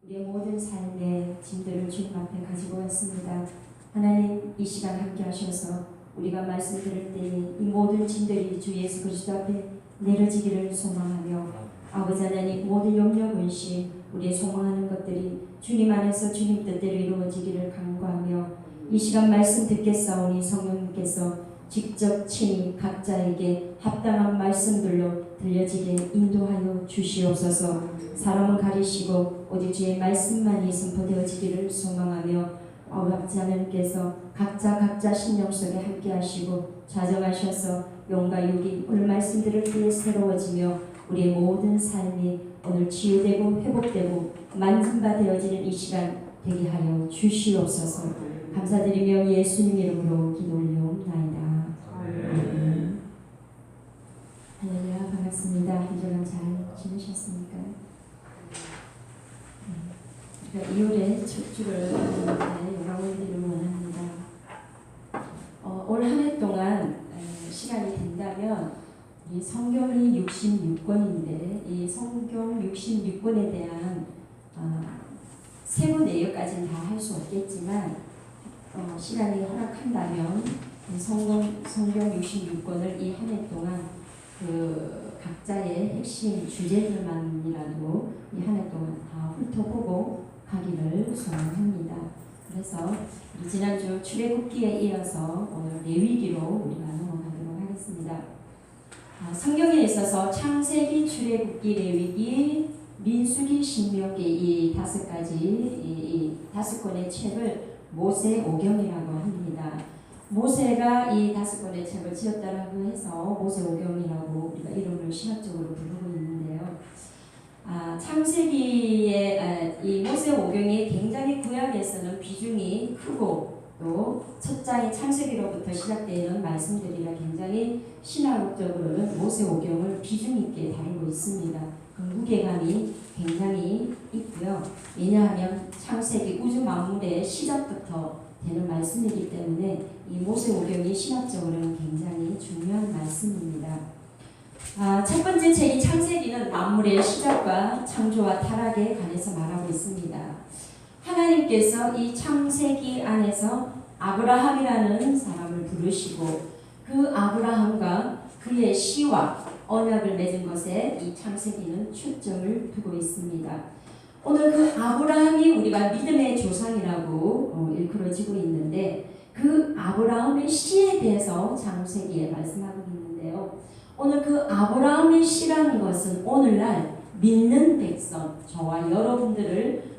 우리의 모든 삶의 짐들을 주님 앞에 가지고 왔습니다. 하나님, 이 시간 함께 하셔서 우리가 말씀 들을 때에 이 모든 짐들이 주 예수 그리스도 앞에 내려지기를 소망하며, 아버지 하나님, 모든 염려 근심, 우리의 소망하는 것들이 주님 안에서 주님 뜻대로 이루어지기를 간구하며, 이 시간 말씀 듣겠사오니 성령님께서 직접 친히 각자에게 합당한 말씀들로 들려지게 인도하여 주시옵소서. 사람은 가리시고 오직 주의 말씀만이 선포되어지기를 소망하며, 아버지 하나님께서 각자 심령 속에 함께 하시고 좌정하셔서 영과 육이 오늘 말씀들을 통해 새로워지며 우리의 모든 삶이 오늘 치유되고 회복되고 만진바 되어지는 이 시간 되게 하여 주시옵소서. 감사드리며 예수님 이름으로 기도 올려옵나이다. 할렐루야. 반갑습니다. 한 주간 잘 지내셨습니까? 2월에 첫 주를 하는데 영광을 드리기를 원합니다. 올 한 해 동안 시간이 된다면 이 성경이 66권인데 이 성경 66권에 대한 세부 내용까지는 다 할 수 없겠지만 시간이 허락한다면 성경 66권을 이 한 해 동안 그 각자의 핵심 주제들만이라도 이 한 해 동안 다 훑어보고 가기를 소망합니다. 그래서 우리 지난주 출애굽기에 이어서 오늘 레위기로 우리가 넘어가도록 하겠습니다. 성경에 있어서 창세기, 출애굽기, 레위기, 민수기, 신명기 이 다섯 가지 이 다섯 권의 책을 모세오경이라고 합니다. 모세가 이 다섯 권의 책을 지었다라고 해서 모세오경이라고 우리가 이름을 신학적으로 부르고 있는데요. 창세기의 이 모세오경이 굉장히 구약에서는 비중이 크고 또 첫 장의 창세기로부터 시작되는 말씀들이라 굉장히 신학적으로는 모세오경을 비중 있게 다루고 있습니다. 그 무게감이 굉장히 있고요. 왜냐하면 창세기 우주 만물의 시작부터 되는 말씀이기 때문에 이 모세오경이 신학적으로는 굉장히 중요한 말씀입니다. 첫 번째 책이 창세기는 만물의 시작과 창조와 타락에 관해서 말하고 있습니다. 하나님께서 이 창세기 안에서 아브라함이라는 사람을 부르시고 그 아브라함과 그의 씨와 언약을 맺은 것에 이 창세기는 초점을 두고 있습니다. 오늘 그 아브라함이 우리가 믿음의 조상이라고 일컬어지고 있는데 그 아브라함의 씨에 대해서 창세기에 말씀하고 있는데요. 오늘 그 아브라함의 씨라는 것은 오늘날 믿는 백성, 저와 여러분들을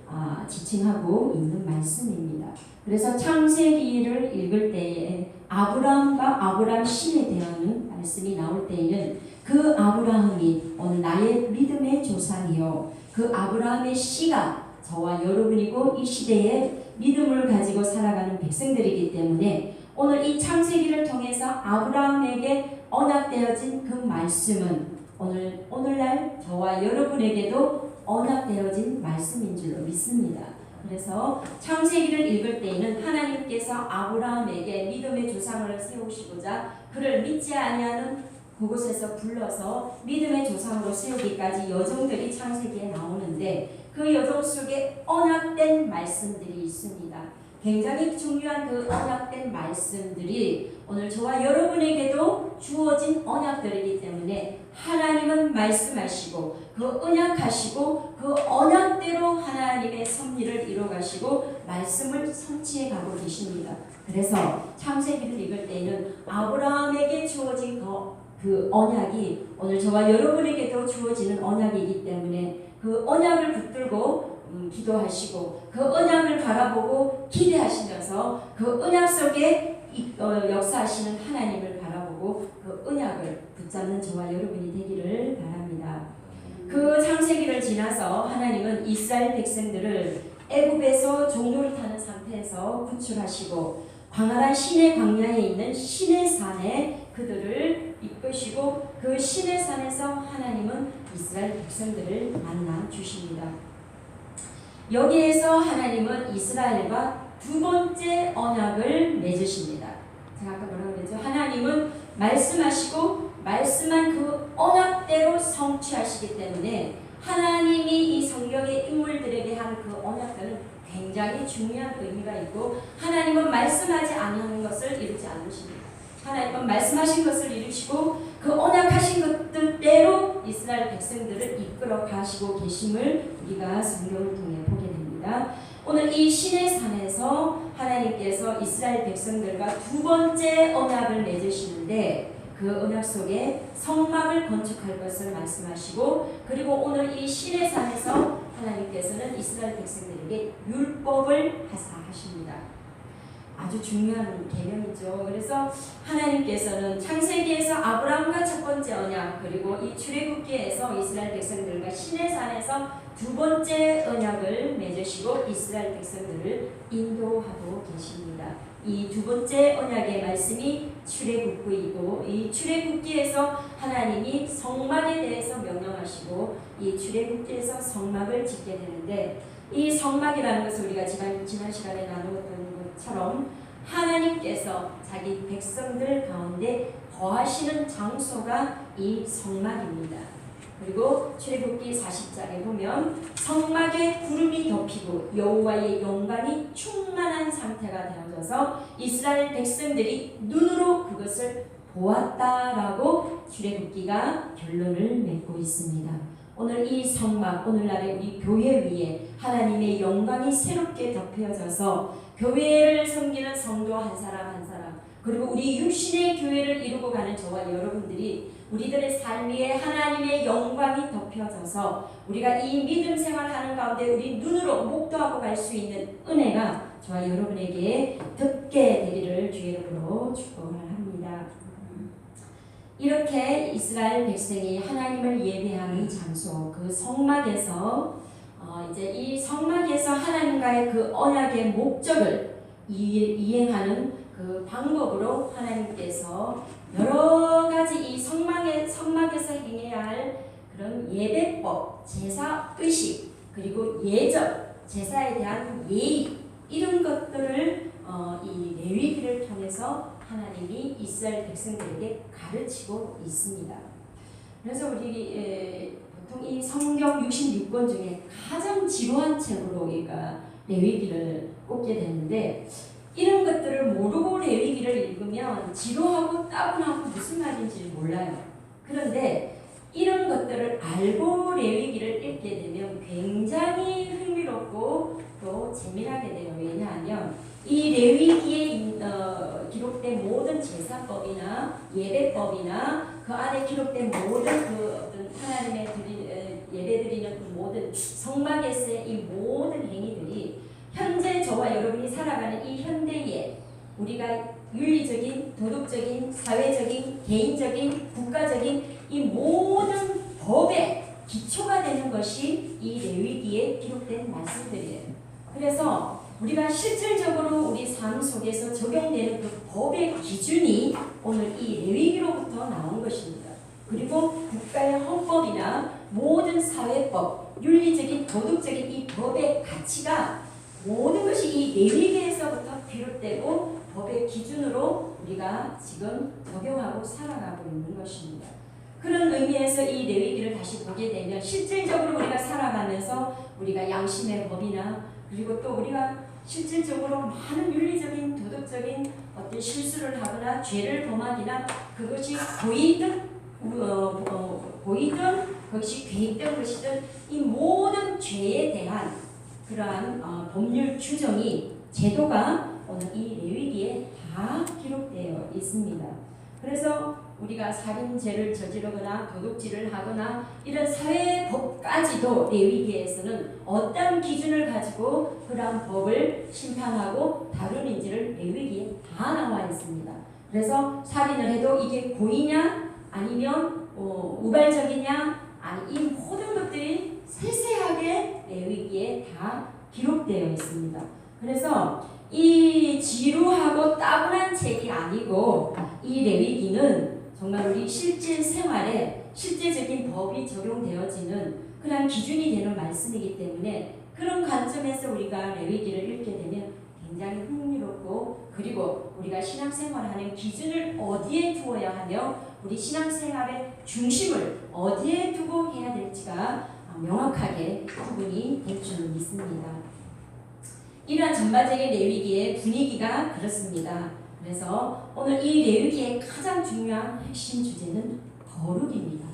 지칭하고 있는 말씀입니다. 그래서 창세기를 읽을 때에 아브라함과 아브라함 씨에 대한 말씀이 나올 때에는 그 아브라함이 오늘 나의 믿음의 조상이요, 그 아브라함의 씨가 저와 여러분이고 이 시대에 믿음을 가지고 살아가는 백성들이기 때문에 오늘 이 창세기를 통해서 아브라함에게 언약되어진 그 말씀은 오늘날 저와 여러분에게도 언약되어진 말씀인 줄로 믿습니다. 그래서 창세기를 읽을 때에는 하나님께서 아브라함에게 믿음의 조상을 세우시고자 그를 믿지 아니하는 그곳에서 불러서 믿음의 조상으로 세우기까지 여정들이 창세기에 나오는데 그 여정 속에 언약된 말씀들이 있습니다. 굉장히 중요한 그 언약된 말씀들이 오늘 저와 여러분에게도 주어진 언약들이기 때문에 하나님은 말씀하시고 그 언약하시고 그 언약대로 하나님의 섭리를 이루어가시고 말씀을 성취해 가고 계십니다. 그래서 창세기를 읽을 때에는 아브라함에게 주어진 그 언약이 오늘 저와 여러분에게도 주어지는 언약이기 때문에 그 언약을 붙들고 기도하시고 그 언약을 바라보고 기대하시면서 그 언약 속에 역사하시는 하나님을 바라보고 그 언약을 붙잡는 저와 여러분이 되기를 바랍니다. 그 창세기를 지나서 하나님은 이스라엘 백성들을 애굽에서 종로를 타는 상태에서 구출하시고 광활한 시내 광야에 있는 시내산에 그들을 이끄시고 그 시내산에서 하나님은 이스라엘 백성들을 만나 주십니다. 여기에서 하나님은 이스라엘과 두 번째 언약을 맺으십니다. 제가 아까 뭐라고 그랬죠? 하나님은 말씀하시고 말씀한 그 언약대로 성취하시기 때문에 하나님이 이 성경의 인물들에게 한 그 언약들은 굉장히 중요한 의미가 있고 하나님은 말씀하지 아니하는 것을 이루지 않으십니다. 하나님은 말씀하신 것을 이루시고 그 언약하신 것들대로 이스라엘 백성들을 이끌어 가시고 계심을 우리가 성경을 통해 보게 됩니다. 오늘 이 신의 산에서 하나님께서 이스라엘 백성들과 두 번째 언약을 맺으시는데 그 언약 속에 성막을 건축할 것을 말씀하시고 그리고 오늘 이 신의 산에서 하나님께서는 이스라엘 백성들에게 율법을 하사하십니다. 아주 중요한 개념이죠. 그래서 하나님께서는 창세기에서 아브라함과 첫 번째 언약 그리고 이 출애굽기에서 이스라엘 백성들과 신의 산에서 두 번째 언약을 맺으시고 이스라엘 백성들을 인도하고 계십니다. 이 두 번째 언약의 말씀이 출애굽기이고 이 출애굽기에서 하나님이 성막에 대해서 명령하시고 이 출애굽기에서 성막을 짓게 되는데 이 성막이라는 것을 우리가 지난 시간에 나누었던 것처럼 하나님께서 자기 백성들 가운데 거하시는 장소가 이 성막입니다. 그리고 출애굽기 40장에 보면 성막에 구름이 덮이고 여호와의 영광이 충만한 상태가 되어져서 이스라엘 백성들이 눈으로 그것을 보았다라고 출애굽기가 결론을 맺고 있습니다. 오늘 이 성막, 오늘날의 우리 교회 위에 하나님의 영광이 새롭게 덮여져서 교회를 섬기는 성도 한 사람 한 사람 그리고 우리 육신의 교회를 이루고 가는 저와 여러분들이 우리들의 삶 위에 하나님의 영광이 덮여져서 우리가 이 믿음 생활하는 가운데 우리 눈으로 목도하고 갈 수 있는 은혜가 저와 여러분에게 덮게 되기를 주의 이름으로 축복을 합니다. 이렇게 이스라엘 백성이 하나님을 예배하는 장소 그 성막에서 이제 이 성막에서 하나님과의 그 언약의 목적을 이행하는 그 방법으로 하나님께서 여러 가지 이 성막에서 행해야 할 그런 예배법, 제사 의식, 그리고 예절, 제사에 대한 예의 이런 것들을 이 레위기를 통해서 하나님이 이스라엘 백성들에게 가르치고 있습니다. 그래서 우리 보통 이 성경 66권 중에 가장 지루한 책으로 우리가 레위기를 꼽게 되는데 이런 것들을 모르고 레위기를 읽으면 지루하고 따분하고 무슨 말인지 몰라요. 그런데 이런 것들을 알고 레위기를 읽게 되면 굉장히 흥미롭고 또 재미나게 돼요. 왜냐하면 이 레위기에 기록된 모든 제사법이나 예배법이나 그 안에 기록된 모든 그 어떤 하나님의 예배드리는 그 모든 성막에서의 이 모든 행위들이 현재 저와 여러분이 살아가는 이 현대에 우리가 윤리적인, 도덕적인, 사회적인, 개인적인, 국가적인 이 모든 법의 기초가 되는 것이 이 레위기에 기록된 말씀들이에요. 그래서 우리가 실질적으로 우리 삶 속에서 적용되는 그 법의 기준이 오늘 이 레위기로부터 나온 것입니다. 그리고 국가의 헌법이나 모든 사회법, 윤리적인, 도덕적인 이 법의 가치가 모든 것이 이 레위기에서부터 비롯되고 법의 기준으로 우리가 지금 적용하고 살아가고 있는 것입니다. 그런 의미에서 이 레위기를 다시 보게 되면 실질적으로 우리가 살아가면서 우리가 양심의 법이나 그리고 또 우리가 실질적으로 많은 윤리적인 도덕적인 어떤 실수를 하거나 죄를 범하기나 그것이 보이든 그것이 계획된 것이든 이 모든 죄에 대한 그러한 법률 규정이 제도가 오늘 이 레위기에 다 기록되어 있습니다. 그래서 우리가 살인죄를 저지르거나 도둑질을 하거나 이런 사회법까지도 레위기에서는 어떤 기준을 가지고 그러한 법을 심판하고 다루는지를 레위기에 다 나와 있습니다. 그래서 살인을 해도 이게 고의냐 아니면 우발적이냐 아니 이 모든 것들이 세세하게 레위기에 다 기록되어 있습니다. 그래서 이 지루하고 따분한 책이 아니고 이 레위기는 정말 우리 실제 생활에 실제적인 법이 적용되어지는 그런 기준이 되는 말씀이기 때문에 그런 관점에서 우리가 레위기를 읽게 되면 굉장히 흥미롭고 그리고 우리가 신앙생활하는 기준을 어디에 두어야 하며 우리 신앙생활의 중심을 어디에 두고 해야 될지가 명확하게 구분이 될 줄 믿습니다. 이러한 전반적인 레위기의 분위기가 그렇습니다. 그래서 오늘 이 레위기의 가장 중요한 핵심 주제는 거룩입니다.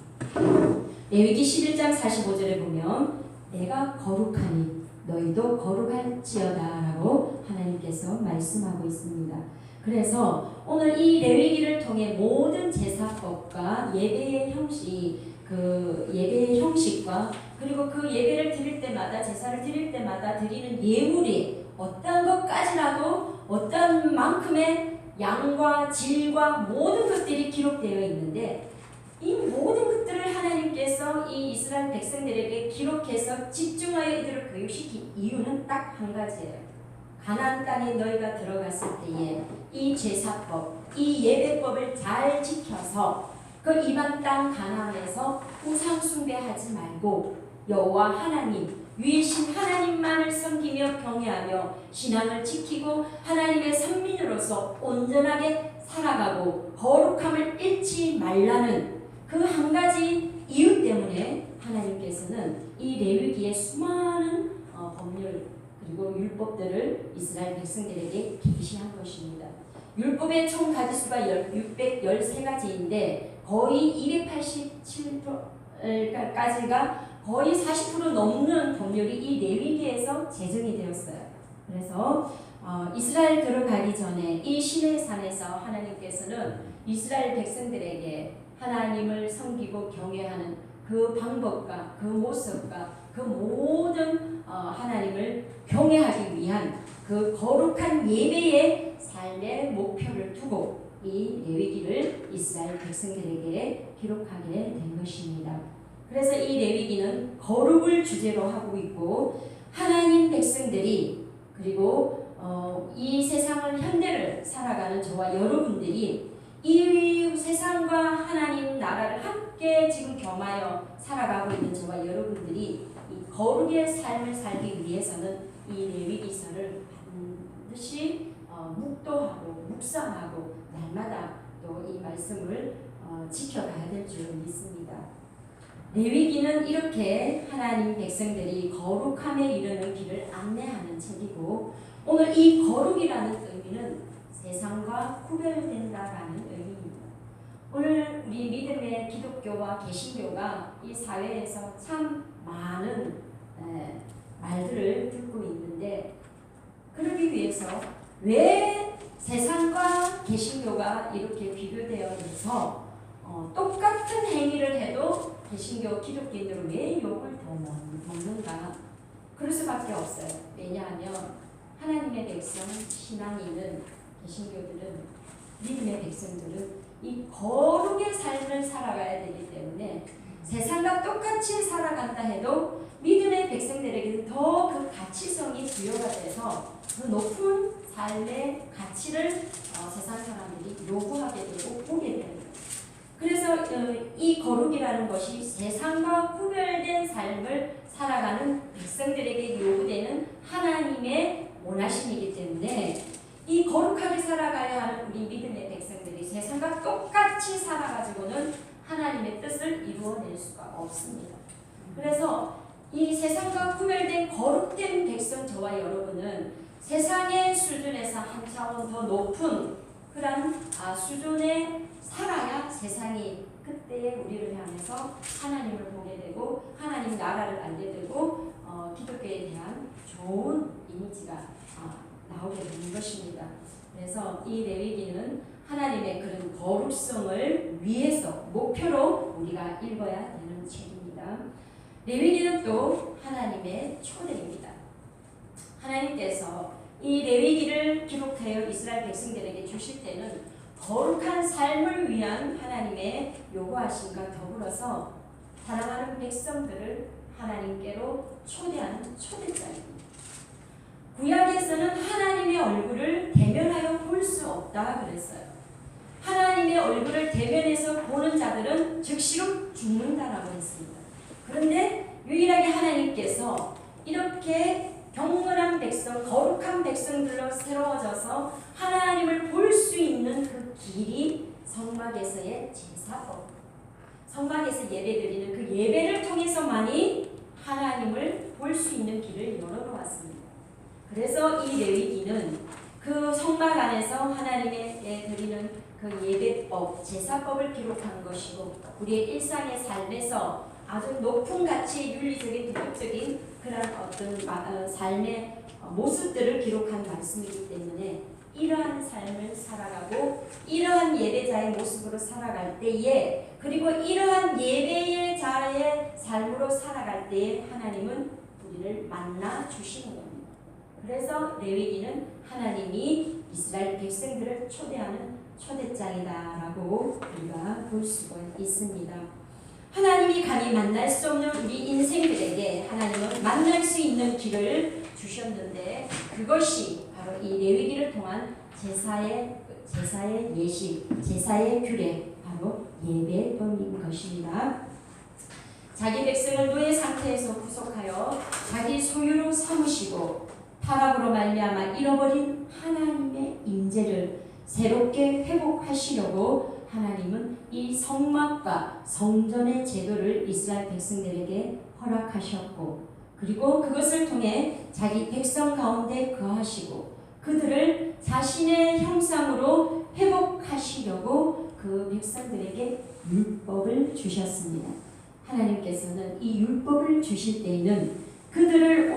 레위기 11장 45절에 보면 내가 거룩하니 너희도 거룩할지어다 라고 하나님께서 말씀하고 있습니다. 그래서 오늘 이 레위기를 통해 모든 제사법과 예배의 형식과 그리고 그 예배를 드릴 때마다 제사를 드릴 때마다 드리는 예물이 어떤 것까지라도 어떤 만큼의 양과 질과 모든 것들이 기록되어 있는데 이 모든 것들을 하나님께서 이 이스라엘 백성들에게 기록해서 집중하여 이들을 교육시킨 이유는 딱 한 가지예요. 가나안 땅에 너희가 들어갔을 때에 이 제사법, 이 예배법을 잘 지켜서 그 이방 땅 가나안에서 우상 숭배하지 말고 여호와 하나님, 유일신 하나님만을 섬기며 경외하며 신앙을 지키고 하나님의 선민으로서 온전하게 살아가고 거룩함을 잃지 말라는 그 한 가지 이유 때문에 하나님께서는 이 레위기의 수많은 법률 그리고 율법들을 이스라엘 백성들에게 계시한 것입니다. 율법의 총 가지수가 613가지인데 거의 287가지가 거의 40% 넘는 법률이 이 레위기에서 제정이 되었어요. 그래서 이스라엘 들어가기 전에 이 시내산에서 하나님께서는 이스라엘 백성들에게 하나님을 섬기고 경외하는 그 방법과 그 모습과 그 모든 하나님을 경외하기 위한 그 거룩한 예배의 삶의 목표를 두고 이 레위기를 이스라엘 백성들에게 기록하게 된 것입니다. 그래서 이 레위기는 거룩을 주제로 하고 있고 하나님 백성들이 그리고 이 세상을 현대를 살아가는 저와 여러분들이 이 세상과 하나님 나라를 함께 지금 겸하여 살아가고 있는 저와 여러분들이 이 거룩의 삶을 살기 위해서는 이 레위기서를 반드시 묵도하고 묵상하고 날마다 또 이 말씀을 지켜가야 될 줄 믿습니다. 레위기는 이렇게 하나님 백성들이 거룩함에 이르는 길을 안내하는 책이고 오늘 이 거룩이라는 의미는 세상과 구별된다라는 의미입니다. 오늘 우리 믿음의 기독교와 개신교가 이 사회에서 참 많은 말들을 듣고 있는데 그러기 위해서 왜 세상과 개신교가 이렇게 비교되어 있어서 똑같은 행위를 해도 개신교 기독교인들은 왜 욕을 더 먹는가? 그럴 수밖에 없어요. 왜냐하면 하나님의 백성, 신앙이 있는 개신교들은 믿음의 백성들은 이 거룩의 삶을 살아가야 되기 때문에 세상과 똑같이 살아간다 해도 믿음의 백성들에게 더 그 가치성이 부여가 돼서 그 높은 삶의 가치를 세상 사람들이 요구하게 되고 보게 됩니다. 그래서 이 거룩이라는 것이 세상과 구별된 삶을 살아가는 백성들에게 요구되는 하나님의 원하심이기 때문에 이 거룩하게 살아가야 하는 우리 믿음의 백성들이 세상과 똑같이 살아가지고는 하나님의 뜻을 이루어낼 수가 없습니다. 그래서 이 세상과 구별된 거룩된 백성 저와 여러분은 세상의 수준에서 한 차원 더 높은 그런 수준에 살아야 세상이 그때 우리를 향해서 하나님을 보게 되고 하나님 나라를 알게 되고 기독교에 대한 좋은 이미지가 나오게 되는 것입니다. 그래서 이 레위기는 하나님의 그런 거룩성을 위해서 목표로 우리가 읽어야 되는 책입니다. 레위기는 또 하나님의 초대입니다. 하나님께서 이 레위기를 기록하여 이스라엘 백성들에게 주실 때는 거룩한 삶을 위한 하나님의 요구하심과 더불어서 사랑하는 백성들을 하나님께로 초대하는 초대장입니다. 구약에서는 하나님의 얼굴을 대면하여 볼 수 없다 그랬어요. 하나님의 얼굴을 대면해서 보는 자들은 즉시로 죽는다라고 했습니다. 그런데 유일하게 하나님께서 이렇게 경건한 백성, 거룩한 백성들로 새로워져서 하나님을 볼 수 있는 그 길이 성막에서의 제사법, 성막에서 예배드리는 그 예배를 통해서만이 하나님을 볼 수 있는 길을 열어놓았습니다. 그래서 이 레위기는 그 성막 안에서 하나님께 드리는 그 예배법, 제사법을 기록한 것이고 우리의 일상의 삶에서 아주 높은 가치의 윤리적인 도덕적인 그런 어떤 삶의 모습들을 기록한 말씀이기 때문에 이러한 삶을 살아가고 이러한 예배자의 모습으로 살아갈 때에 그리고 이러한 예배의 자의 삶으로 살아갈 때에 하나님은 우리를 만나 주시는 겁니다. 그래서 레위기는 하나님이 이스라엘 백성들을 초대하는 초대장이다라고 우리가 볼 수가 있습니다. 하나님이 감히 만날 수 없는 우리 인생들에게 하나님은 만날 수 있는 길을 주셨는데 그것이 바로 이 레위기를 통한 제사의 예식, 제사의 규례, 바로 예배법인 것입니다. 자기 백성을 노예 상태에서 구속하여 자기 소유로 삼으시고 타락으로 말미암아 잃어버린 하나님의 임재를 새롭게 회복하시려고 하나님은 이 성막과 성전의 제도를 이스라엘 백성들에게 허락하셨고 그리고 그것을 통해 자기 백성 가운데 거하시고 그들을 자신의 형상으로 회복하시려고 그 백성들에게 율법을 주셨습니다. 하나님께서는 이 율법을 주실 때에는 그들을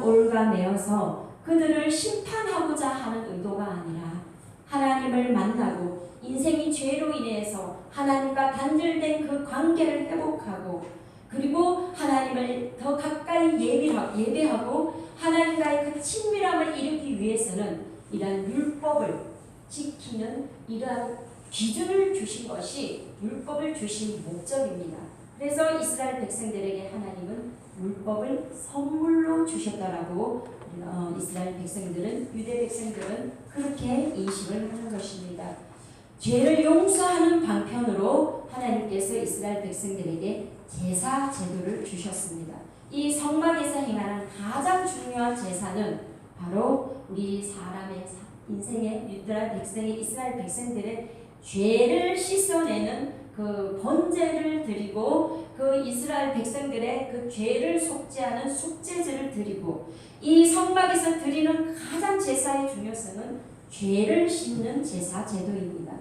올가매어서 그들을 심판하고자 하는 의도가 아니라 하나님을 만나고 인생이 죄로 인해서 하나님과 단절된 그 관계를 회복하고 그리고 하나님을 더 가까이 예배하고 하나님과의 그 친밀함을 이루기 위해서는 이러한 율법을 지키는 이러한 기준을 주신 것이 율법을 주신 목적입니다. 그래서 이스라엘 백성들에게 하나님은 율법을 선물로 주셨다라고 이스라엘 백성들은 유대 백성들은 그렇게 인식을 하는 것입니다. 죄를 용서하는 방편으로 하나님께서 이스라엘 백성들에게 제사 제도를 주셨습니다. 이 성막에서 행하는 가장 중요한 제사는 바로 우리 사람의 인생의 유대 백성의 이스라엘 백성들의 죄를 씻어내는 그 번제를 드리고 그 이스라엘 백성들의 그 죄를 속죄하는 속죄제를 드리고 이 성막에서 드리는 가장 제사의 중요성은 죄를 씻는 제사 제도입니다.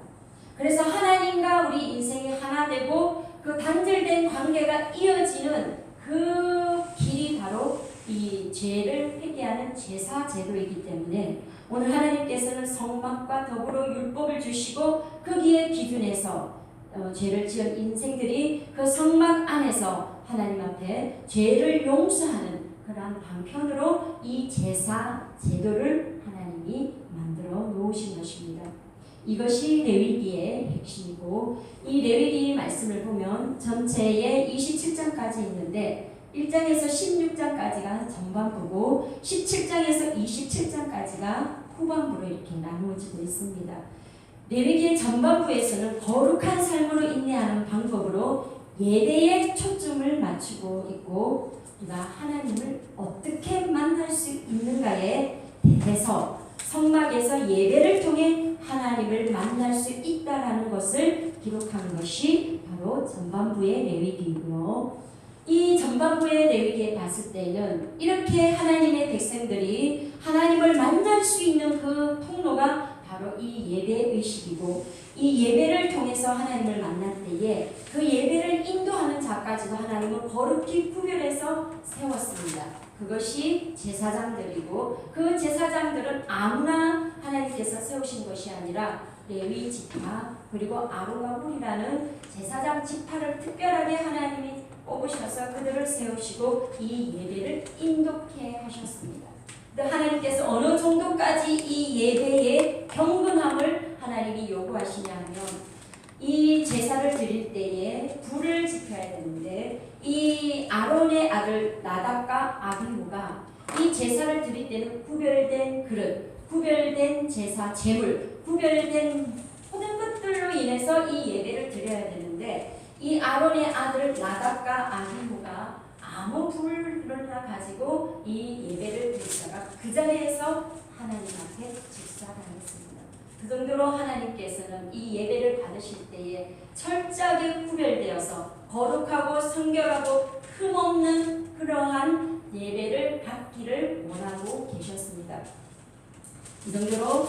그래서 하나님과 우리 인생이 하나 되고 그 단절된 관계가 이어지는 그 길이 바로 이 죄를 회개하는 제사 제도이기 때문에 오늘 하나님께서는 성막과 더불어 율법을 주시고 거기에 기준해서 죄를 지은 인생들이 그 성막 안에서 하나님 앞에 죄를 용서하는 그러한 방편으로 이 제사 제도를 하나님이 만들어 놓으신 것입니다. 이것이 레위기의 핵심이고 이 레위기 말씀을 보면 전체에 27장까지 있는데 1장에서 16장까지가 전반부고 17장에서 27장까지가 후반부로 이렇게 나누어지고 있습니다. 레위기의 전반부에서는 거룩한 삶으로 인내하는 방법으로 예배에 초점을 맞추고 있고 우리가 하나님을 어떻게 만날 수 있는가에 대해서 성막에서 예배를 통해 하나님을 만날 수 있다라는 것을 기록한 것이 바로 전반부의 레위기이고요. 이 전반부의 레위기에 봤을 때는 이렇게 하나님의 백성들이 하나님을 만날 수 있는 그 통로가 바로 이 예배 의식이고 이 예배를 통해서 하나님을 만날 때에 그 예배를 인도하는 자까지도 하나님은 거룩히 구별해서 세웠습니다. 그것이 제사장들이고 그 제사장들은 아무나 하나님께서 세우신 것이 아니라 레위 지파 그리고 아론과 훌이라는 제사장 지파를 특별하게 하나님이 뽑으셔서 그들을 세우시고 이 예배를 인도케 하셨습니다. 하나님께서 어느 정도까지 이 예배의 경건함을 하나님이 요구하시냐면 이 제사를 드릴 때에 불을 지펴야 되는데 이 아론의 아들 나답과 아비후가 이 제사를 드릴 때는 구별된 그릇, 구별된 제사 제물, 구별된 모든 것들로 인해서 이 예배를 드려야 되는데 이 아론의 아들 나답과 아비후가 아무 불을 가지고 이 예배를 드리다가 그 자리에서 하나님 앞에 즉사당했습니다. 그 정도로 하나님께서는 이 예배를 받으실 때에 철저하게 구별되어서 거룩하고 성결하고 흠없는 그러한 있습니다. 이 정도로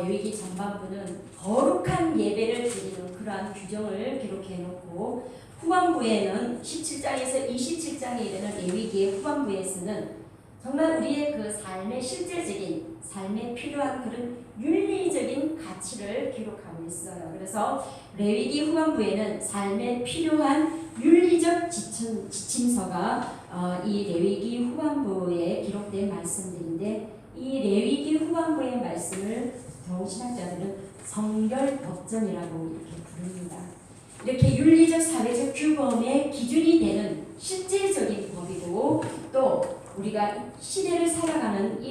레위기 전반부는 거룩한 예배를 드리는 그러한 규정을 기록해 놓고 후반부에는 17장에서 27장에 이르는 레위기의 후반부에서는 정말 우리의 그 삶의 실제적인 삶에 필요한 그런 윤리적인 가치를 기록하고 있어요. 그래서 레위기 후반부에는 삶에 필요한 윤리적 지침서가 이 레위기 후반부에 기록된 말씀들인데 이 레위기 후반부의 말씀을 신학자들은 성결법전이라고 이렇게 부릅니다. 이렇게 윤리적 사회적 규범의 기준이 되는 실질적인 법이고 또 우리가 시대를 살아가는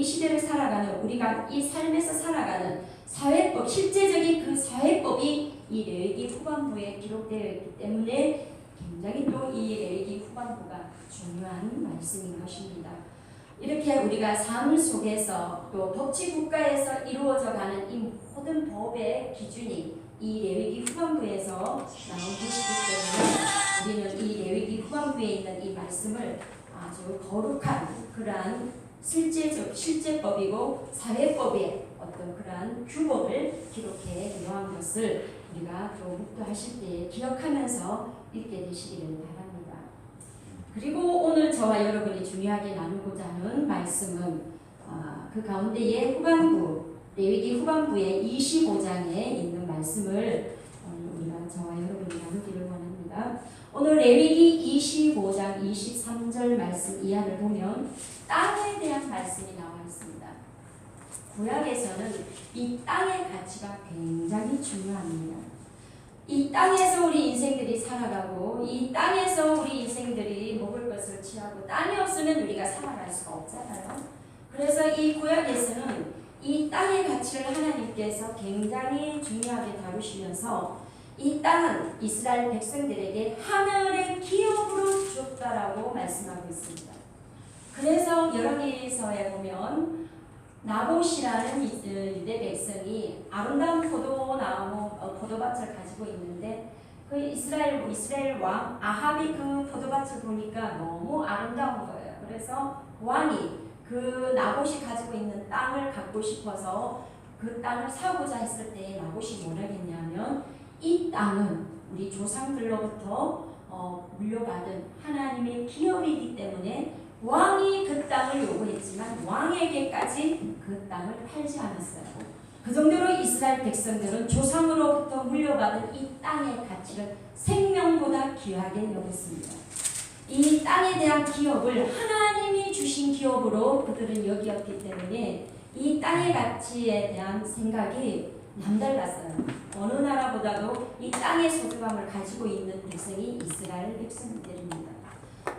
우리가 이 삶에서 살아가는 사회법, 실제적인 그 사회법이 이 레위기 후반부에 기록되어 있기 때문에 굉장히 또 이 레위기 후반부가 중요한 말씀인 것입니다. 이렇게 우리가 삶 속에서 또 법치 국가에서 이루어져 가는 이 모든 법의 기준이 이 레위기 후반부에서 나온 것이기 때문에 우리는 이 레위기 후반부에 있는 이 말씀을 아주 거룩한 그러한 실제법이고 사회법의 어떤 그러한 규범을 기록해 놓은 것을 우리가 또 묵도하실 때 기억하면서 읽게 되시기를 바랍니다. 그리고 오늘 저와 여러분이 중요하게 나누고자 하는 말씀은 그 가운데의 후반부 레위기 후반부의 25장에 있는 말씀을 우리가 저와 여러분이 나누기를 원합니다. 오늘 레위기 25장 23절 말씀 이하를 보면 땅에 대한 말씀이 나와 있습니다. 구약에서는 이 땅의 가치가 굉장히 중요합니다. 이 땅에서 우리 인생들이 살아가고 이 땅에서 우리 인생들이 먹을 것을 취하고 땅이 없으면 우리가 살아갈 수가 없잖아요. 그래서 이 구약에서는 이 땅의 가치를 하나님께서 굉장히 중요하게 다루시면서 이 땅은 이스라엘 백성들에게 하늘의 기업으로 주었다라고 말씀하고 있습니다. 그래서 열왕기서에 보면 나봇이라는 유대 백성이 아름다운 포도밭을 가지고 있는데 그 이스라엘 왕 아합이 그 포도밭을 보니까 너무 아름다운 거예요. 그래서 왕이 그 나봇이 가지고 있는 땅을 갖고 싶어서 그 땅을 사고자 했을 때 나봇이 뭐라 했냐면 이 땅은 우리 조상들로부터 물려받은 하나님의 기업이기 때문에 왕이 그 땅을 요구했지만 왕에게까지 그 땅을 팔지 않았어요. 그 정도로 이스라엘 백성들은 조상으로부터 물려받은 이 땅의 가치를 생명보다 귀하게 여겼습니다. 이 땅에 대한 기업을 하나님이 주신 기업으로 그들은 여기었기 때문에 이 땅의 가치에 대한 생각이 남달랐어요. 어느 나라보다도 이 땅의 소중함을 가지고 있는 백성이 이스라엘 백성들입니다.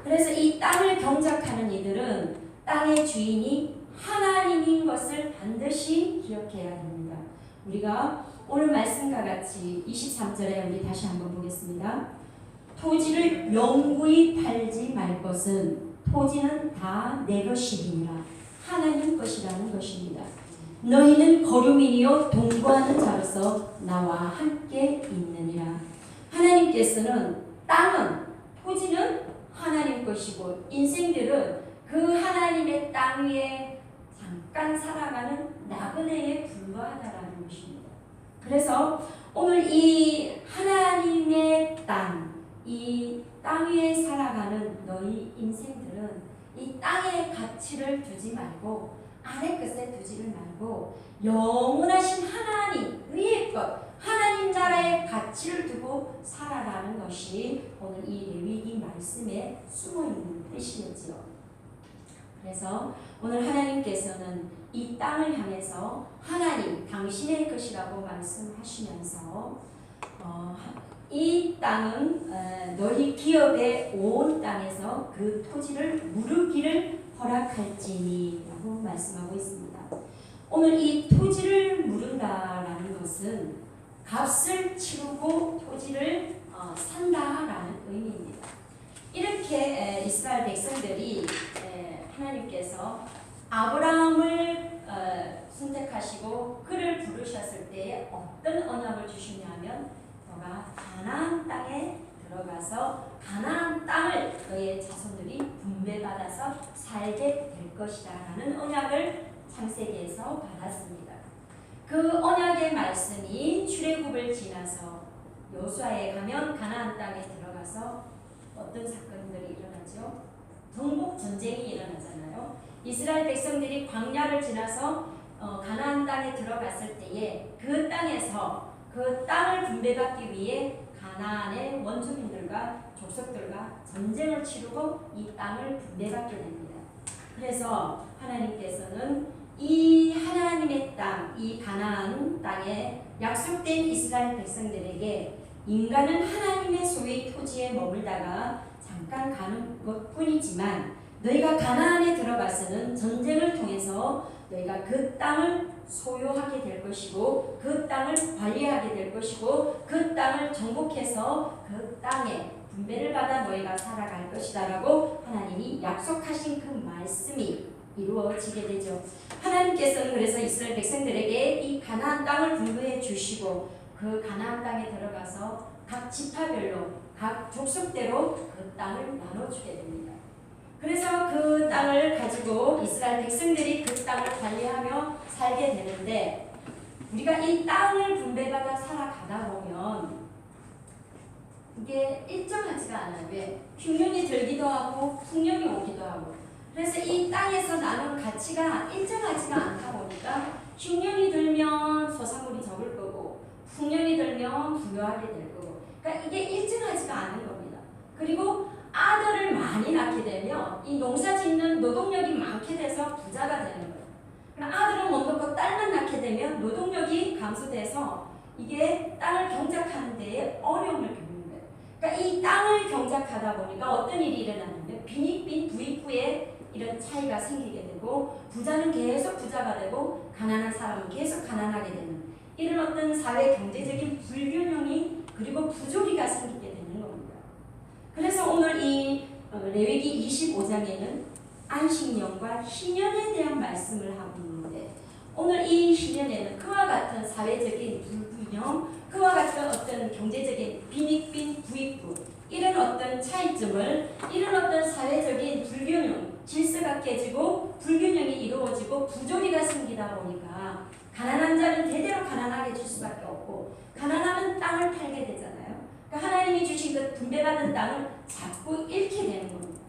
그래서 이 땅을 경작하는 이들은 땅의 주인이 하나님인 것을 반드시 기억해야 됩니다. 우리가 오늘 말씀과 같이 23절에 우리 다시 한번 보겠습니다. 토지를 영구히 팔지 말 것은 토지는 다 내 것이니라 하나님 것이라는 것입니다. 너희는 거류민이요 동거하는 자로서 나와 함께 있느니라. 하나님께서는 땅은 토지는 하나님 것이고 인생들은 그 하나님의 땅 위에 잠깐 살아가는 나그네에 불과하다라는 것입니다. 그래서 오늘 이 하나님의 땅, 이 땅 위에 살아가는 너희 인생들은 이 땅의 가치를 두지 말고 아래 것에 두지를 말고 영원하신 하나님 위의 것 하나님 나라의 가치를 두고 살아가는 것이 오늘 이 레위기 말씀에 숨어있는 뜻이겠지요. 그래서 오늘 하나님께서는 이 땅을 향해서 하나님 당신의 것이라고 말씀하시면서 이 땅은 너희 기업의 온 땅에서 그 토지를 무르기를 허락할지니 라고 말씀하고 있습니다. 오늘 이 토지를 무른다라는 것은 값을 치르고 토지를 산다라는 의미입니다. 이렇게 이스라엘 백성들이 하나님께서 아브라함을 선택하시고 그를 부르셨을 때 어떤 언약을 주시냐면 너가 가나안 땅에 들어가서 가나안 땅을 너의 자손들이 분배받아서 살게 될 것이다 라는 언약을 창세기에서 받았습니다. 그 언약의 말씀이 출애굽을 지나서 여호수아에 가면 가나안 땅에 들어가서 어떤 사건들이 일어나죠? 정복 전쟁이 일어나잖아요. 이스라엘 백성들이 광야를 지나서 가나안 땅에 들어갔을 때에 그 땅에서 그 땅을 분배받기 위해 가나안의 원주민들과 족속들과 전쟁을 치르고 이 땅을 분배받게 됩니다. 그래서 하나님께서는 이 하나님의 땅, 이 가나안 땅에 약속된 이스라엘 백성들에게 인간은 하나님의 소유의 토지에 머물다가 잠깐 가는 것뿐이지만 너희가 가나안에 들어가서는 전쟁을 통해서 너희가 그 땅을 소유하게 될 것이고 그 땅을 관리하게 될 것이고 그 땅을 정복해서 그 땅에 분배를 받아 너희가 살아갈 것이다 라고 하나님이 약속하신 그 말씀이 이루어지게 되죠. 하나님께서는 그래서 이스라엘 백성들에게 이 가나안 땅을 분배해 주시고 그 가나안 땅에 들어가서 각 지파별로 각 족속대로 그 땅을 나눠주게 됩니다. 그래서 그 땅을 가지고 이스라엘 백성들이 그 땅을 관리하며 살게 되는데 우리가 이 땅을 분배받아 살아가다 보면 이게 일정하지가 않아요. 왜? 흉년이 들기도 하고 풍년이 오기도 하고 그래서 이 땅에서 나눈 가치가 일정하지가 않다 보니까 흉년이 들면 소산물이 적을 거고 풍년이 들면 부유하게 될 거고 그러니까 이게 일정하지가 않은 겁니다. 그리고 아들을 많이 낳게 되면 이 농사 짓는 노동력이 많게 돼서 부자가 되는 거예요. 그럼 아들은 못 낳고 딸만 낳게 되면 노동력이 감소돼서 이게 땅을 경작하는 데에 어려움을 겪는 거예요. 그러니까 이 땅을 경작하다 보니까 어떤 일이 일어나는데 빈익빈 부익부에 이런 차이가 생기게 되고 부자는 계속 부자가 되고 가난한 사람은 계속 가난하게 되는 이런 어떤 사회 경제적인 불균형이 그리고 부조리가 생기게 되는 겁니다. 그래서 오늘 이 레위기 25장에는 안식년과 희년에 대한 말씀을 하고 있는데 오늘 이 희년에는 그와 같은 사회적인 불균형, 그와 같은 어떤 경제적인 빈익빈 부익부 이런 어떤 차이점을 이런 어떤 사회적인 불균형, 질서가 깨지고 불균형이 이루어지고 부조리가 생기다 보니까 가난한 자는 대대로 가난하게 줄 수밖에 없고 가난하면 땅을 팔게 되잖아요. 그러니까 하나님이 주신 그 분배받은 땅을 자꾸 잃게 되는 겁니다.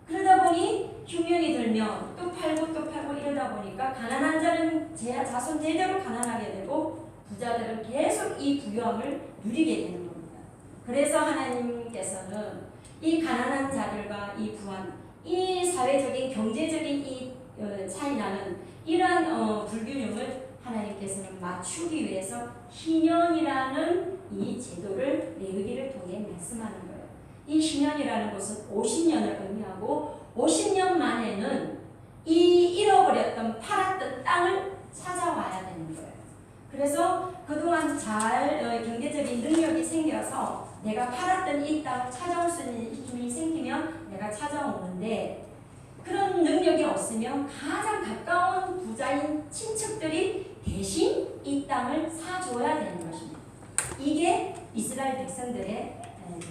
그러다 보니 흉년이 들면 또 팔고 이러다 보니까 가난한 자는 자손 대대로 가난하게 되고 부자들은 계속 이 부유함을 누리게 되는 겁니다. 그래서 하나님께서는 이 가난한 자들과 이 부한 이 사회적인 경제적인 이 차이나는 이러한 불균형을 하나님께서는 맞추기 위해서 희년이라는 이 제도를 레위기를 통해 말씀하는 거예요. 이 희년이라는 것은 50년을 의미하고 50년 만에는 이 잃어버렸던 팔았던 땅을 찾아와야 되는 거예요. 그래서 그동안 잘 경제적인 능력이 생겨서 내가 팔았던 이 땅을 찾아올 수 있는 힘이 생기면 내가 찾아오는데 그런 능력이 없으면 가장 가까운 부자인 친척들이 대신 이 땅을 사줘야 되는 것입니다. 이게 이스라엘 백성들의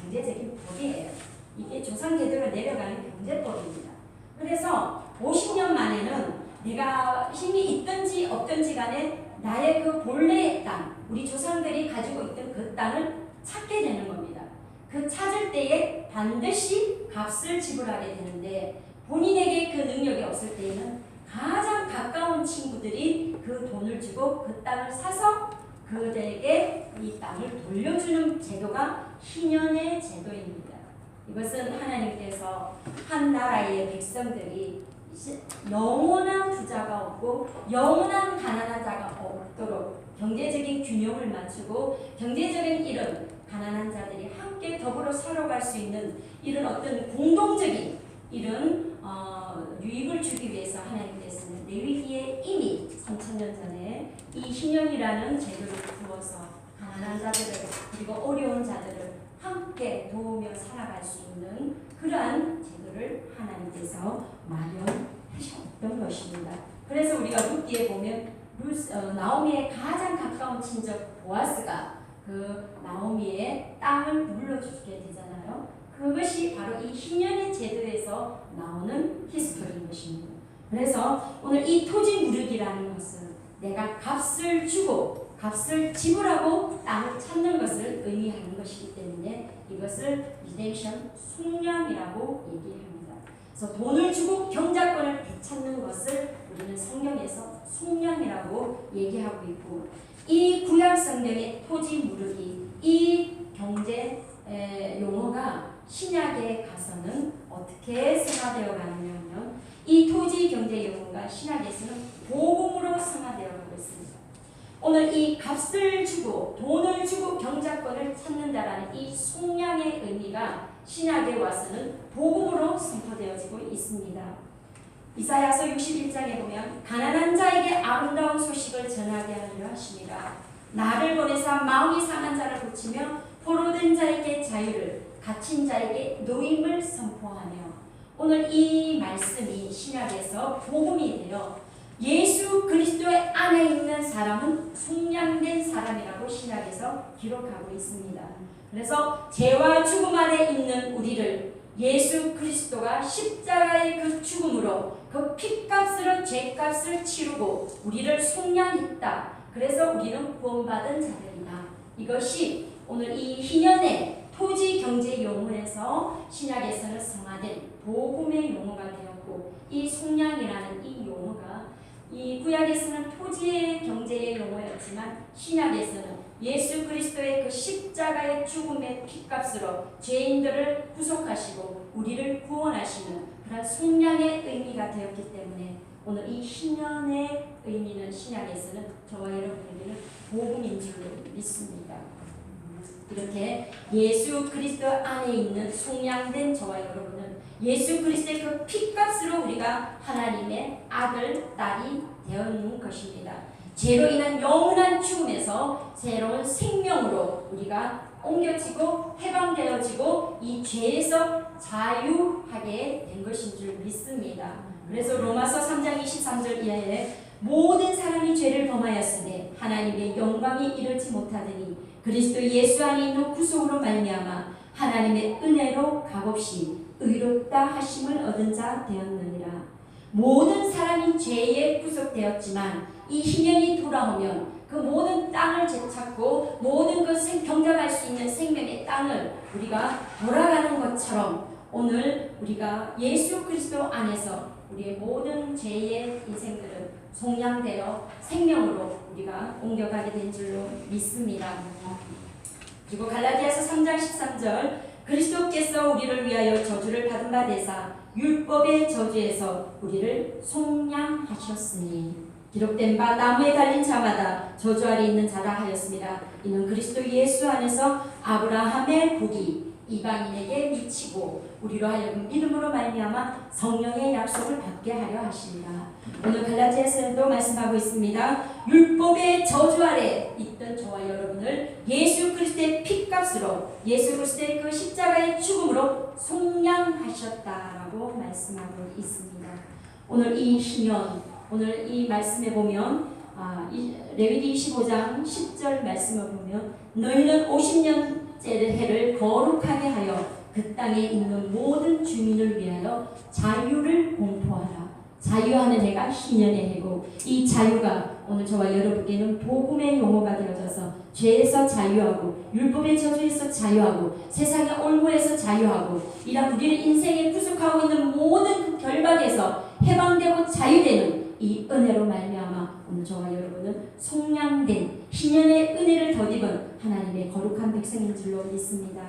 경제적인 법이에요. 이게 조상제대로 내려가는 경제법입니다. 그래서 50년 만에는 내가 힘이 있든지 없든지 간에 나의 그 본래의 땅, 우리 조상들이 가지고 있던 그 땅을 찾게 되는 겁니다. 그 찾을 때에 반드시 값을 지불하게 되는데 본인에게 그 능력이 없을 때에는 가장 가까운 친구들이 그 돈을 주고 그 땅을 사서 그들에게 이 땅을 돌려주는 제도가 희년의 제도입니다. 이것은 하나님께서 한 나라의 백성들이 영원한 부자가 없고 영원한 가난한 자가 없도록 경제적인 균형을 맞추고 경제적인 이런 가난한 자들이 함께 더불어 살아갈 수 있는 이런 어떤 공동적인 이런 유익을 주기 위해서 하나님께서는 레위기에 이미 3000년 전에 이 희년이라는 제도를 부어서 가난한 자들을 그리고 어려운 자들을 함께 도우며 살아갈 수 있는 그러한 제도를 하나님께서 마련하셨던 것입니다. 그래서 우리가 룻기에 보면 나오미의 가장 가까운 친척 보아스가 그 나오미의 땅을 물려주게 되잖아요. 그것이 바로 이 희년의 제도에서 나오는 히스토리인 것입니다. 그래서 오늘 이 토지 무르기라는 것은 내가 값을 주고 값을 지불하고 땅을 찾는 것을 의미하는 것이기 때문에 이것을 리뎀션 속량이라고 얘기합니다. 그래서 돈을 주고 경작권을 되찾는 것을 우리는 성경에서 속량이라고 얘기하고 있고, 이 구약 성경의 토지 무르기, 이 경제 용어가 신약에 가서는 어떻게 승화되어 가느냐면 이 토지 경제 용어가 신약에서는 복음으로 승화되어 가고 있습니다. 오늘 이 값을 주고 돈을 주고 경작권을 찾는다라는 이 속량의 의미가 신약에 와서는 복음으로 선포되어지고 있습니다. 이사야서 61장에 보면 가난한 자에게 아름다운 소식을 전하게 하려 하십니다. 나를 보내사 마음이 상한 자를 고치며 포로된 자에게 자유를, 갇힌 자에게 노임을 선포하며, 오늘 이 말씀이 신약에서 복음이 되어 예수 그리스도의 안에 있는 사람은 속량된 사람이라고 신약에서 기록하고 있습니다. 그래서 죄와 죽음 아래 있는 우리를 예수 그리스도가 십자가의 그 죽음으로 그 피값으로 죄값을 치르고 우리를 속량했다. 그래서 우리는 구원받은 자들이다. 이것이 오늘 이 희년의 토지 경제 용어에서 신약에서는 성화된 복음의 용어가 되었고, 이 속량이라는 이 용어가 이 구약에서는 토지의 경제의 용어였지만 신약에서는 예수 그리스도의 그 십자가의 죽음의 피값으로 죄인들을 구속하시고 우리를 구원하시는 그런 속량의 의미가 되었기 때문에 오늘 이 신년의 의미는 신약에서는 저와 여러분에게는 복음인 줄로 믿습니다. 이렇게 예수 그리스도 안에 있는 속량된 저와 여러분은 예수 그리스도의 그 피값으로 우리가 하나님의 아들, 딸이 되었는 것입니다. 죄로 인한 영원한 죽음에서 새로운 생명으로 우리가 옮겨지고 해방되어지고 이 죄에서 자유하게 된 것인 줄 믿습니다. 그래서 로마서 3장 23절 이하에 모든 사람이 죄를 범하였으니 하나님의 영광이 이르지 못하더니 그리스도 예수 안에 있는 구속으로 말미암아 하나님의 은혜로 값없이 의롭다 하심을 얻은 자 되었느니라. 모든 사람이 죄에 구속되었지만 이 희년이 돌아오면 그 모든 땅을 되찾고 모든 것을 경작할 수 있는 생명의 땅을 우리가 돌아가는 것처럼 오늘 우리가 예수 그리스도 안에서 우리의 모든 죄의 인생들은 속량되어 생명으로 우리가 옮겨가게 된 줄로 믿습니다. 그리고 갈라디아서 3장 13절 그리스도께서 우리를 위하여 저주를 받은 바 되사 율법의 저주에서 우리를 속량하셨으니 기록된 바 나무에 달린 자마다 저주 아래 있는 자라 하였습니다. 이는 그리스도 예수 안에서 아브라함의 복이 이방인에게 미치고 우리로 하여금 믿음으로 말미암아 성령의 약속을 받게 하려 하십니다. 오늘 갈라디아서에도 말씀하고 있습니다. 율법의 저주 아래 있던 저와 여러분을 예수 그리스도의 피값으로 예수 그리스도의 그 십자가의 죽음으로 속량하셨다라고 말씀하고 있습니다. 오늘 이 신년, 오늘 이 말씀에 보면 레위기 25장 10절 말씀을 보면 너희는 50년째 해를 거룩하게 하여 그 땅에 있는 모든 주민을 위하여 자유를 공포하라. 자유하는 해가 신년의 해고 이 자유가 오늘 저와 여러분께는 복음의 용어가 되어져서 죄에서 자유하고 율법의 저주에서 자유하고 세상의 올무에서 자유하고 이런 우리를 인생에 구속하고 있는 모든 그 결박에서 해방되고 자유되는 이 은혜로 말미암아 오늘 저와 여러분은 속량된 신년의 은혜를 덧입은 하나님의 거룩한 백성인 줄로 믿습니다.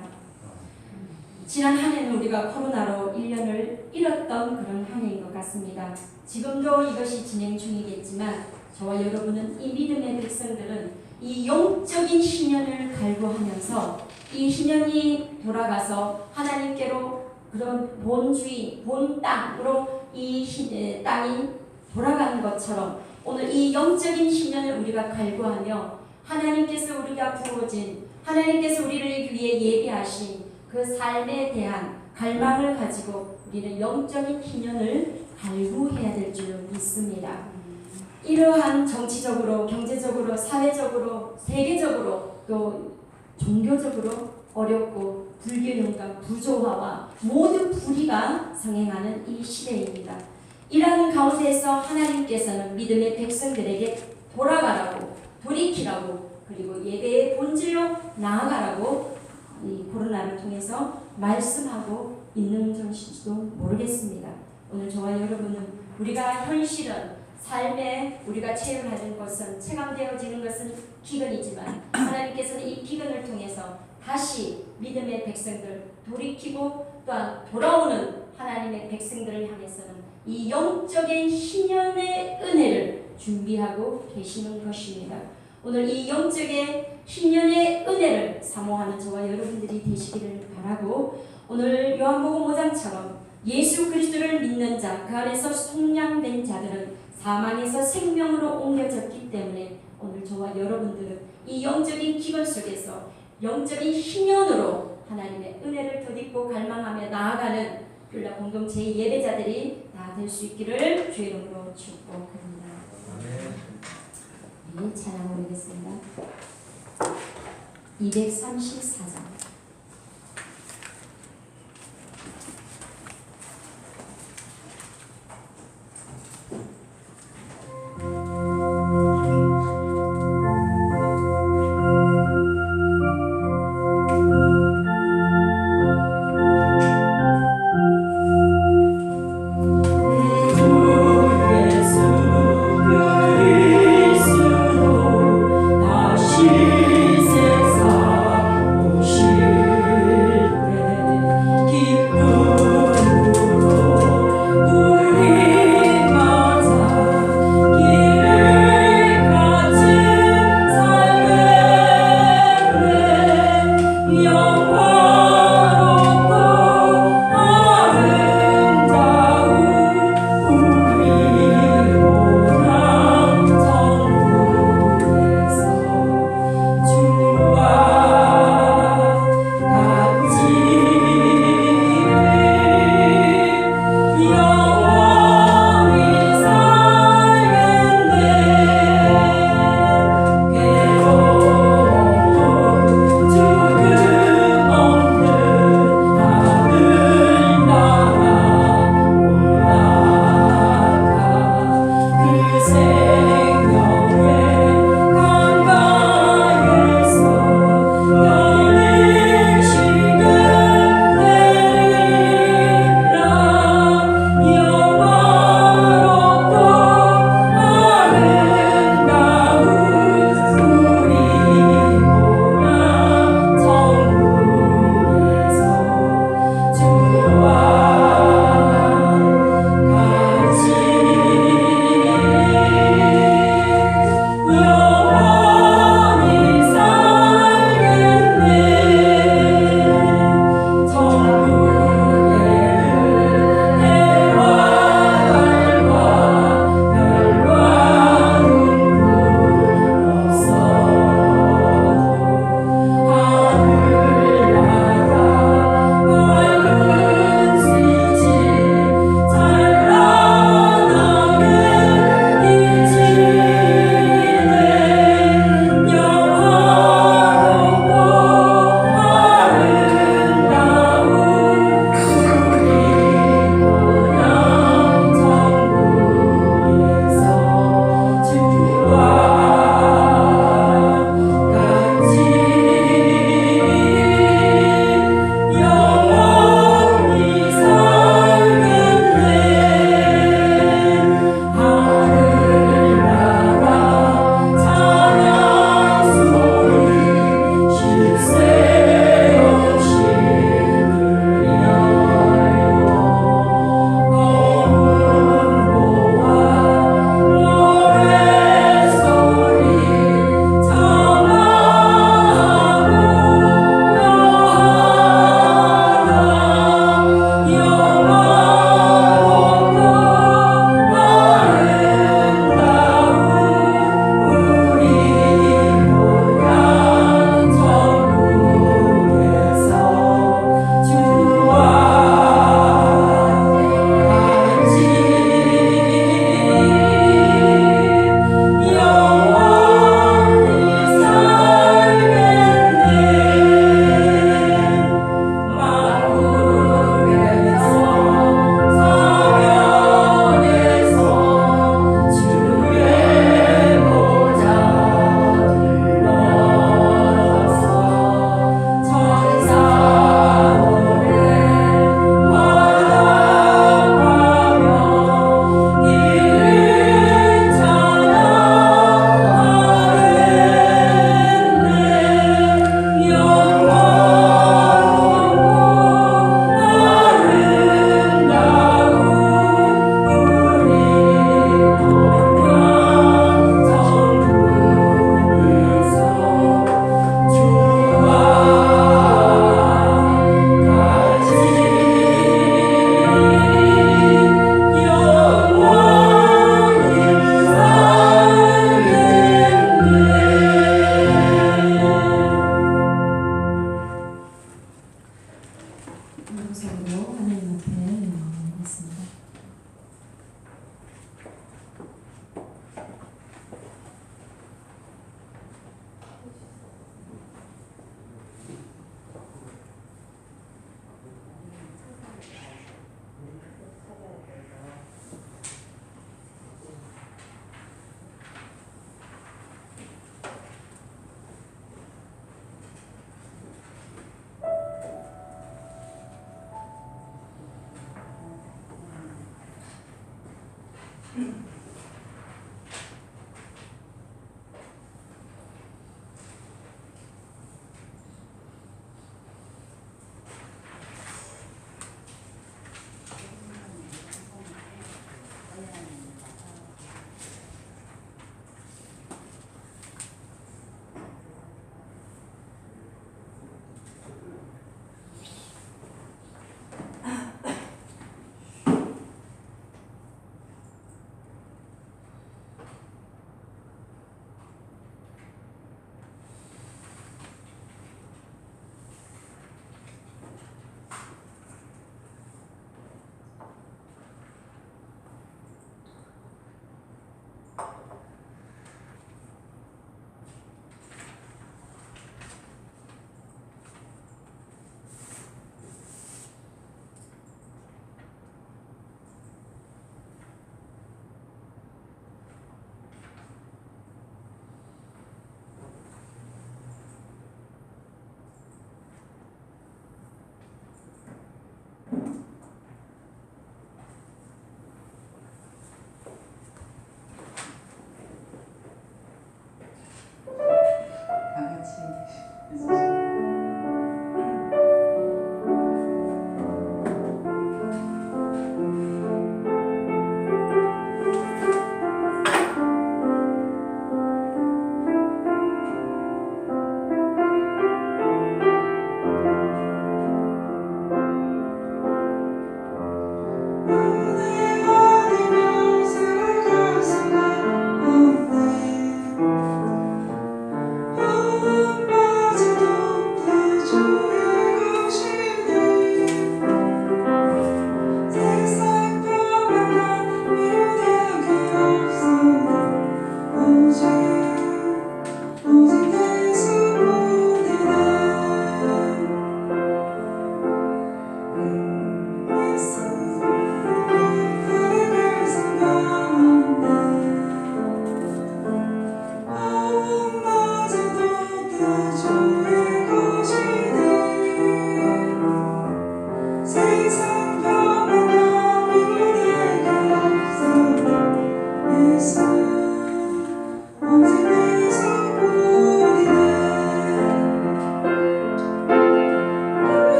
지난 한 해는 우리가 코로나로 1년을 잃었던 그런 한 해인 것 같습니다. 지금도 이것이 진행 중이겠지만 저와 여러분은 이 믿음의 백성들은 이 영적인 신년을 갈구하면서 이 신년이 돌아가서 하나님께로 그런 본주의, 본 땅으로 이 땅이 돌아가는 것처럼 오늘 이 영적인 신년을 우리가 갈구하며 하나님께서 우리가 부어진 하나님께서 우리를 위해 예비하신 그 삶에 대한 갈망을 가지고 우리는 영적인 희년을 갈구해야 될 줄 믿습니다. 이러한 정치적으로, 경제적으로, 사회적으로, 세계적으로 또 종교적으로 어렵고 불균형과 부조화와 모든 불의가 성행하는 이 시대입니다. 이러한 가운데에서 하나님께서는 믿음의 백성들에게 돌아가라고, 돌이키라고, 그리고 예배의 본질로 나아가라고 이 코로나를 통해서 말씀하고 있는 것일지도 모르겠습니다. 오늘 저와 여러분은 우리가 현실은 삶에 우리가 체험하는 것은 체감되어지는 것은 기근이지만 하나님께서는 이 기근을 통해서 다시 믿음의 백성들 돌이키고 또한 돌아오는 하나님의 백성들을 향해서는 이 영적인 신년의 은혜를 준비하고 계시는 것입니다. 오늘 이 영적인 신년의 은혜를 사모하는 저와 여러분들이 되시기를 바라고, 오늘 요한복음 5장처럼 예수 그리스도를 믿는 자, 그 안에서 속량된 자들은 사망에서 생명으로 옮겨졌기 때문에 오늘 저와 여러분들은 이 영적인 기근 속에서 영적인 신년으로 하나님의 은혜를 덧입고 갈망하며 나아가는 율라 공동체 예배자들이 다 될 수 있기를 주의 이름으로 축복합니다. 네, 찬양 올리겠습니다. 234장. 다시 세상 오시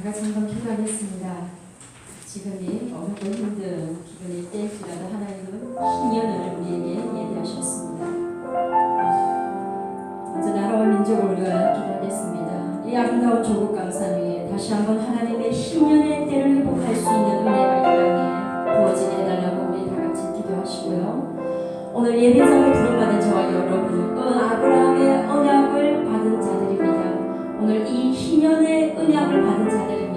같이 한번 기도하겠습니다. 지금이 어렵고 힘든 기분일 때일지라도 하나님은 신년을 우리에게 예비하셨습니다. 먼저 나라와 민족을 위하여 기도하겠습니다. 이 아름다운 조국 강산 위에 다시 한번 하나님의 신년의 때를 회복할 수 있는 은혜가 이 땅에 부어지게 해달라고 우리 다 같이 기도하시고요. 오늘 예배자로 부름받은 저와 여러분은 아브라함의 언약을 받은 자들입니다. 오늘 이 신년의 언약을 받은 자들입니다.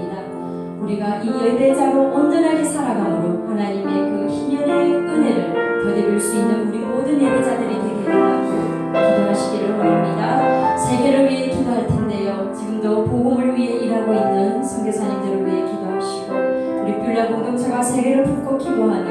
우리가 이 예배자로 온전하게 살아감으로 하나님의 그 신년의 은혜를 덧입을 수 있는 우리 모든 예배자들이 되게 해달라고 기도하시기를 원합니다. 세계를 위해 기도할 텐데요. 지금도 복음을 위해 일하고 있는 선교사님들을 위해 기도하시고 우리 뷸라 공동체가 세계를 품고 기도하니